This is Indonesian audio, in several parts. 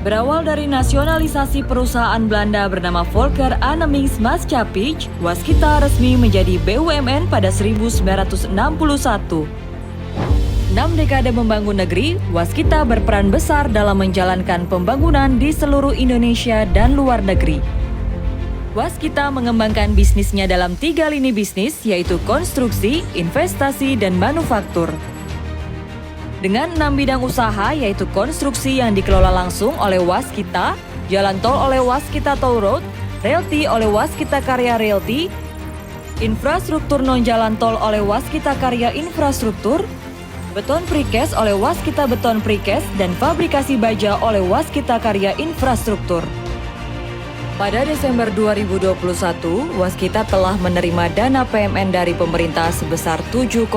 Berawal dari nasionalisasi perusahaan Belanda bernama Volker Annemings Maatschappij, Waskita resmi menjadi BUMN pada 1961. 6 dekade membangun negeri, Waskita berperan besar dalam menjalankan pembangunan di seluruh Indonesia dan luar negeri. Waskita mengembangkan bisnisnya dalam 3 lini bisnis, yaitu konstruksi, investasi, dan manufaktur. Dengan 6 bidang usaha, yaitu konstruksi yang dikelola langsung oleh Waskita, jalan tol oleh Waskita Toll Road, realty oleh Waskita Karya Realty, infrastruktur non-jalan tol oleh Waskita Karya Infrastruktur, beton precast oleh Waskita Beton Precast, dan fabrikasi baja oleh Waskita Karya Infrastruktur. Pada Desember 2021, Waskita telah menerima dana PMN dari pemerintah sebesar 7,9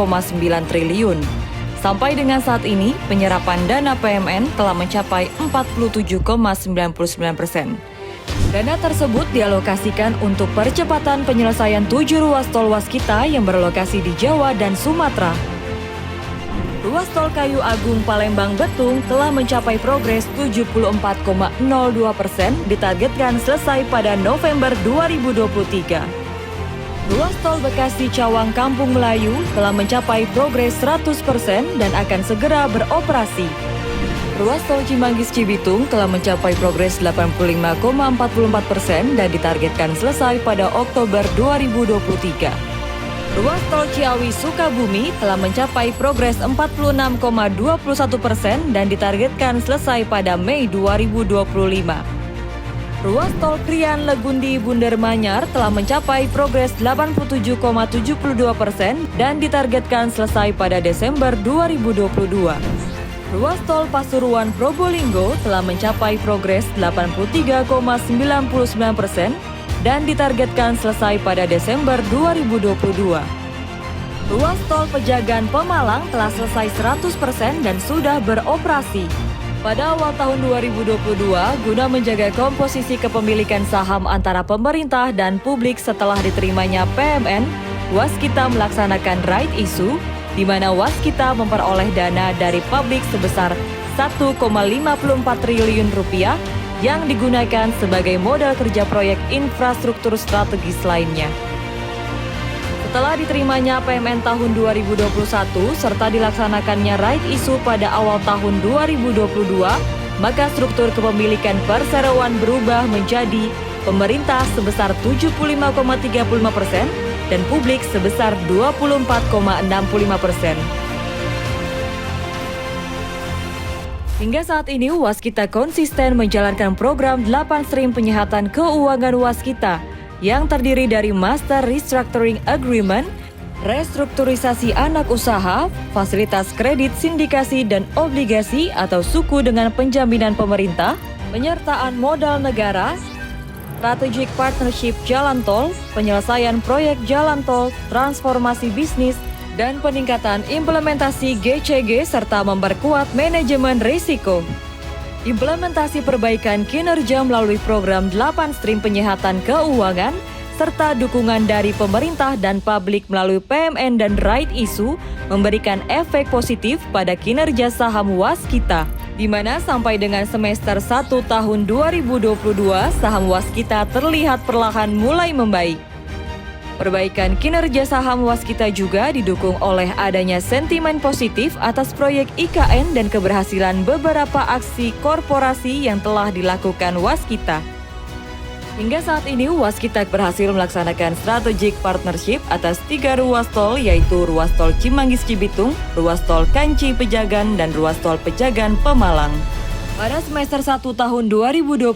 triliun. Sampai dengan saat ini, penyerapan dana PMN telah mencapai 47,99%. Dana tersebut dialokasikan untuk percepatan penyelesaian 7 ruas tol Waskita yang berlokasi di Jawa dan Sumatera. Ruas tol Kayu Agung Palembang Betung telah mencapai progres 74,02%, ditargetkan selesai pada November 2023. Ruas tol Bekasi Cawang Kampung Melayu telah mencapai progres 100% dan akan segera beroperasi. Ruas tol Cimanggis Cibitung telah mencapai progres 85,44% dan ditargetkan selesai pada Oktober 2023. Ruas tol Ciawi Sukabumi telah mencapai progres 46,21% dan ditargetkan selesai pada Mei 2025. Ruas tol Krian Legundi Bunder Manyar telah mencapai progres 87,72% dan ditargetkan selesai pada Desember 2022. Ruas tol Pasuruan Probolinggo telah mencapai progres 83,99% dan ditargetkan selesai pada Desember 2022. Ruas tol Pejagan Pemalang telah selesai 100% dan sudah beroperasi. Pada awal tahun 2022, guna menjaga komposisi kepemilikan saham antara pemerintah dan publik setelah diterimanya PMN, Waskita melaksanakan right issue, di mana Waskita memperoleh dana dari publik sebesar 1,54 triliun rupiah yang digunakan sebagai modal kerja proyek infrastruktur strategis lainnya. Setelah diterimanya PMN tahun 2021 serta dilaksanakannya right issue pada awal tahun 2022, maka struktur kepemilikan perseroan berubah menjadi pemerintah sebesar 75,35% dan publik sebesar 24,65%. Hingga saat ini, Waskita konsisten menjalankan program 8 stream penyehatan keuangan Waskita yang terdiri dari Master Restructuring Agreement, restrukturisasi anak usaha, fasilitas kredit sindikasi dan obligasi atau suku dengan penjaminan pemerintah, penyertaan modal negara, strategic partnership jalan tol, penyelesaian proyek jalan tol, transformasi bisnis, dan peningkatan implementasi GCG serta memperkuat manajemen risiko. Implementasi perbaikan kinerja melalui program 8 stream penyehatan keuangan serta dukungan dari pemerintah dan publik melalui PMN dan right issue memberikan efek positif pada kinerja saham Waskita, di mana sampai dengan semester 1 tahun 2022 saham Waskita terlihat perlahan mulai membaik. Perbaikan kinerja saham Waskita juga didukung oleh adanya sentimen positif atas proyek IKN dan keberhasilan beberapa aksi korporasi yang telah dilakukan Waskita. Hingga saat ini, Waskita berhasil melaksanakan strategic partnership atas 3 ruas tol, yaitu ruas tol Cimanggis Cibitung, ruas tol Kanci Pejagan, dan ruas tol Pejagan Pemalang. Pada semester 1 tahun 2022,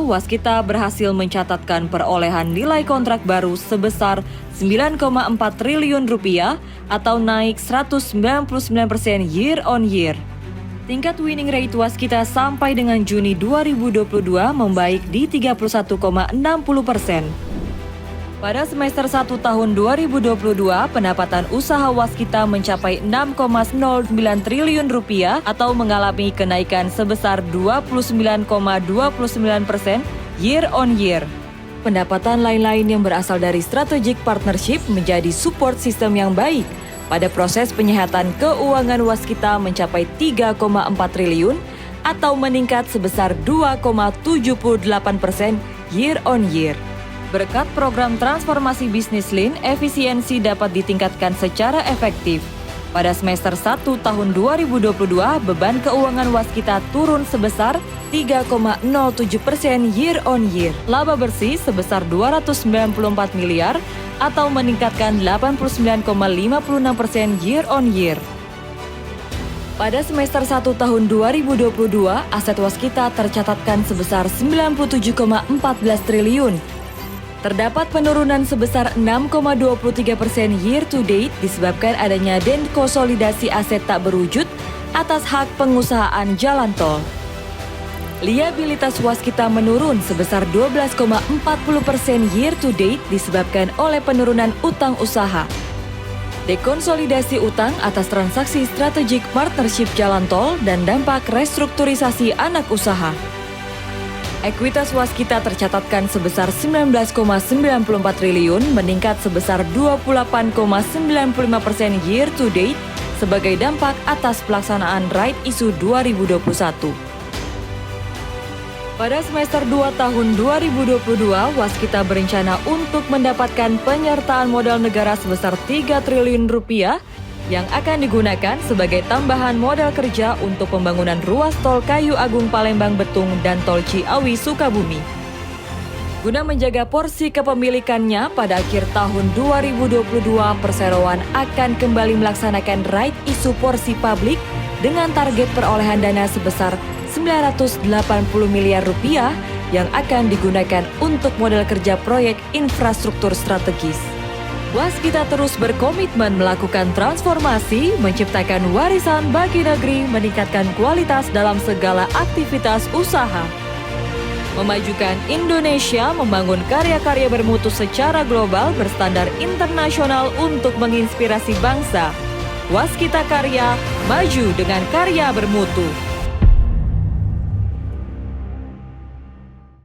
Waskita berhasil mencatatkan perolehan nilai kontrak baru sebesar 9,4 triliun rupiah atau naik 199% year on year. Tingkat winning rate Waskita sampai dengan Juni 2022 membaik di 31,60%. Pada semester 1 tahun 2022, pendapatan usaha Waskita mencapai 6,09 triliun rupiah atau mengalami kenaikan sebesar 29,29% year on year. Pendapatan lain-lain yang berasal dari strategic partnership menjadi support sistem yang baik. Pada proses penyehatan keuangan Waskita mencapai 3,4 triliun atau meningkat sebesar 2,78% year on year. Berkat program transformasi bisnis Lean, efisiensi dapat ditingkatkan secara efektif. Pada semester 1 tahun 2022, beban keuangan Waskita turun sebesar 3,07% year on year. Laba bersih sebesar 294 miliar atau meningkatkan 89,56% year on year. Pada semester 1 tahun 2022, aset Waskita tercatatkan sebesar 97,14 triliun. Terdapat penurunan sebesar 6,23% year to date disebabkan adanya dekonsolidasi aset tak berwujud atas hak pengusahaan jalan tol. Liabilitas Waskita menurun sebesar 12,40% year to date disebabkan oleh penurunan utang usaha. Dekonsolidasi utang atas transaksi strategic partnership jalan tol dan dampak restrukturisasi anak usaha. Ekuitas Waskita tercatatkan sebesar 19,94 triliun, meningkat sebesar 28,95% year to date sebagai dampak atas pelaksanaan Right Issue 2021. Pada semester 2 tahun 2022, Waskita berencana untuk mendapatkan penyertaan modal negara sebesar 3 triliun rupiah yang akan digunakan sebagai tambahan modal kerja untuk pembangunan ruas tol Kayu Agung Palembang Betung dan tol Ciawi Sukabumi. Guna menjaga porsi kepemilikannya, pada akhir tahun 2022 perseroan akan kembali melaksanakan right issue porsi publik dengan target perolehan dana sebesar 980 miliar rupiah yang akan digunakan untuk modal kerja proyek infrastruktur strategis. Waskita terus berkomitmen melakukan transformasi, menciptakan warisan bagi negeri, meningkatkan kualitas dalam segala aktivitas usaha. Memajukan Indonesia, membangun karya-karya bermutu secara global berstandar internasional untuk menginspirasi bangsa. Waskita Karya, maju dengan karya bermutu.